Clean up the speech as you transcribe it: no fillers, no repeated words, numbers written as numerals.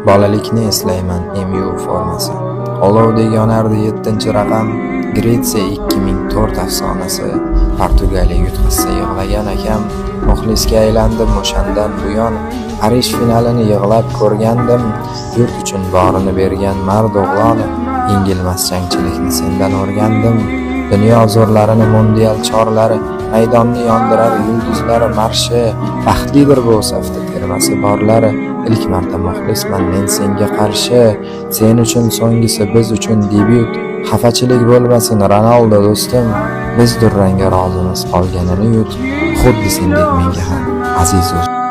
Bolalikni eslayman, MU formasi. Olovdek yonardi 7-raqam. Gretsiya 2004 afsonasi. Portugaliya yutqazsa yig'lagan akam. Muxlisga aylandim o'shandan buyon. Parij finalini yig'lab ko'rgandim. Yurt uchun borini bergan mard o'g'lon. Yengilmas jangchilikni sendan o'rgandim. Dunyo zo'rlarini mundial chorlari, maydonni yondirar yulduzlari marshi. Baxtlidir bu safda termasi borlari. Ilk marta muxlisman men senga qarshi. Sen uchun so'nggisi, biz uchun debyut. Xafachilik bo'lmasin Ronaldo do'stim. Biz durrangga rozimiz, qolganini yut. Xuddi sendek menga ham aziz o'z.